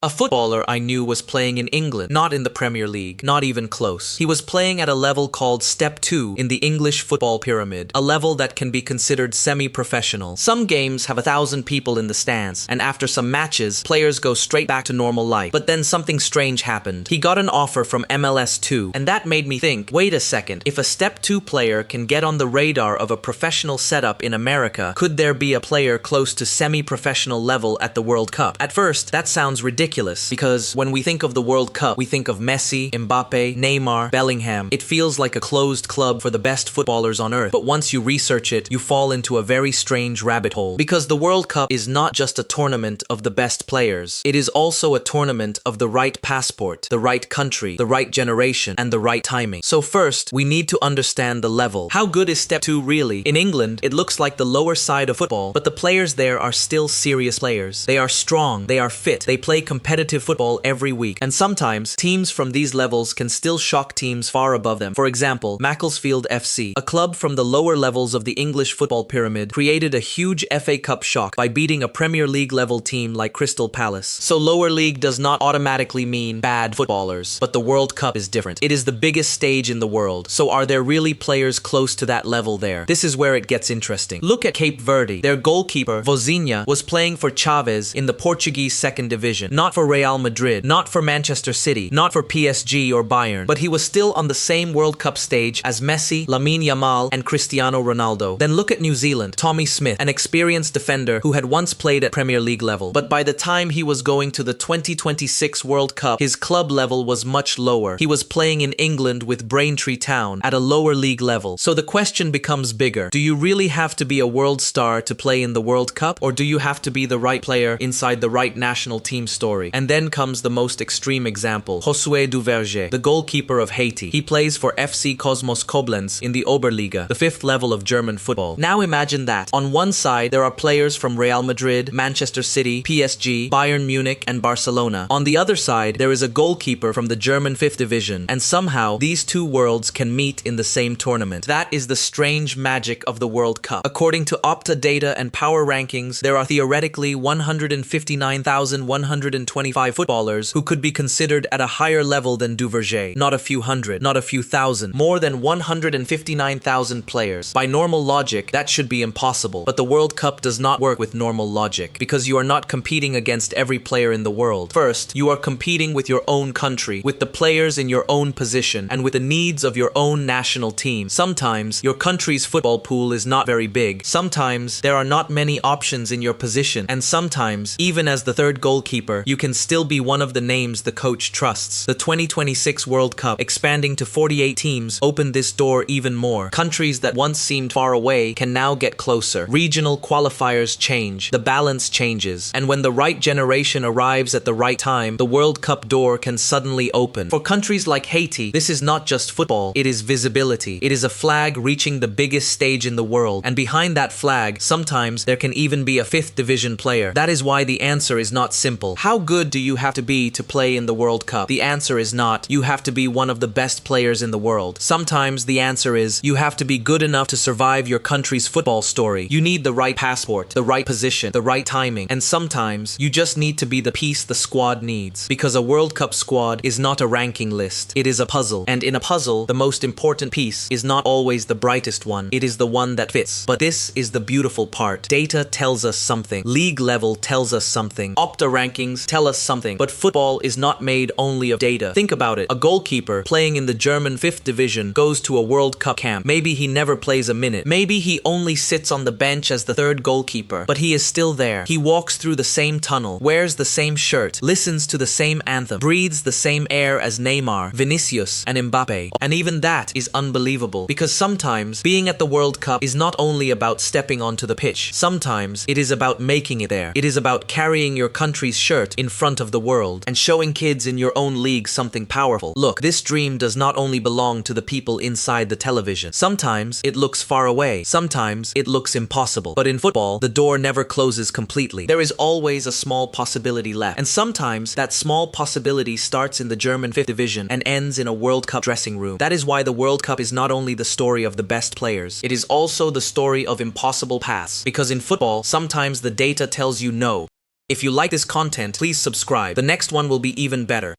A footballer I knew was playing in England, not in the Premier League, not even close. He was playing at a level called Step 2 in the English football pyramid, a level that can be considered semi-professional. Some games have 1,000 people in the stands, and after some matches, players go straight back to normal life. But then something strange happened. He got an offer from MLS 2, and that made me think, wait a second, if a Step 2 player can get on the radar of a professional setup in America, could there be a player close to semi-professional level at the World Cup? At first, that sounds ridiculous, because when we think of the World Cup, we think of Messi, Mbappe, Neymar, Bellingham. It feels like a closed club for the best footballers on earth. But once you research it, you fall into a very strange rabbit hole. Because the World Cup is not just a tournament of the best players. It is also a tournament of the right passport, the right country, the right generation, and the right timing. So first, we need to understand the level. How good is Step 2 really? In England, it looks like the lower side of football, but the players there are still serious players. They are strong, they are fit, they play competitive football every week, and sometimes teams from these levels can still shock teams far above them. For example, Macclesfield FC, a club from the lower levels of the English football pyramid, created a huge FA Cup shock by beating a Premier League level team like Crystal Palace. So lower league does not automatically mean bad footballers, but the World Cup is different. It is the biggest stage in the world. So are there really players close to that level there? This is where it gets interesting. Look at Cape Verde. Their goalkeeper, Vozinha, was playing for Chaves in the Portuguese second division, not for Real Madrid, not for Manchester City, not for PSG or Bayern, but he was still on the same World Cup stage as Messi, Lamine Yamal, and Cristiano Ronaldo. Then look at New Zealand, Tommy Smith, an experienced defender who had once played at Premier League level, but by the time he was going to the 2026 World Cup, his club level was much lower. He was playing in England with Braintree Town at a lower league level. So the question becomes bigger. Do you really have to be a world star to play in the World Cup, or do you have to be the right player inside the right national team story? And then comes the most extreme example, Josué Duverger, the goalkeeper of Haiti. He plays for FC Cosmos Koblenz in the Oberliga, the fifth level of German football. Now imagine that. On one side, there are players from Real Madrid, Manchester City, PSG, Bayern Munich, and Barcelona. On the other side, there is a goalkeeper from the German fifth division, and somehow these two worlds can meet in the same tournament. That is the strange magic of the World Cup. According to Opta data and power rankings, there are theoretically 159,125 footballers who could be considered at a higher level than Duverger. Not a few hundred, not a few thousand. More than 159,000 players. By normal logic, that should be impossible. But the World Cup does not work with normal logic, because you are not competing against every player in the world. First, you are competing with your own country, with the players in your own position, and with the needs of your own national team. Sometimes, your country's football pool is not very big. Sometimes, there are not many options in your position. And sometimes, even as the third goalkeeper, you can still be one of the names the coach trusts. The 2026 World Cup, expanding to 48 teams, opened this door even more. Countries that once seemed far away can now get closer. Regional qualifiers change. The balance changes. And when the right generation arrives at the right time, the World Cup door can suddenly open. For countries like Haiti, this is not just football. It is visibility. It is a flag reaching the biggest stage in the world. And behind that flag, sometimes there can even be a fifth division player. That is why the answer is not simple. How good do you have to be to play in the World Cup? The answer is not, you have to be one of the best players in the world. Sometimes the answer is, you have to be good enough to survive your country's football story. You need the right passport, the right position, the right timing, and sometimes you just need to be the piece the squad needs. Because a World Cup squad is not a ranking list. It is a puzzle. And in a puzzle, the most important piece is not always the brightest one. It is the one that fits. But this is the beautiful part. Data tells us something. League level tells us something. Opta rankings tell us something. But football is not made only of data. Think about it. A goalkeeper playing in the German 5th division goes to a World Cup camp. Maybe he never plays a minute. Maybe he only sits on the bench as the third goalkeeper. But he is still there. He walks through the same tunnel, wears the same shirt, listens to the same anthem, breathes the same air as Neymar, Vinicius, and Mbappe. And even that is unbelievable. Because sometimes being at the World Cup is not only about stepping onto the pitch. Sometimes it is about making it there. It is about carrying your country's shirt in front of the world and showing kids in your own league something powerful. Look, this dream does not only belong to the people inside the television. Sometimes it looks far away. Sometimes it looks impossible. But in football, the door never closes completely. There is always a small possibility left. And sometimes that small possibility starts in the German 5th division and ends in a World Cup dressing room. That is why the World Cup is not only the story of the best players, it is also the story of impossible paths. Because in football, sometimes the data tells you no, If you like this content, please subscribe. The next one will be even better.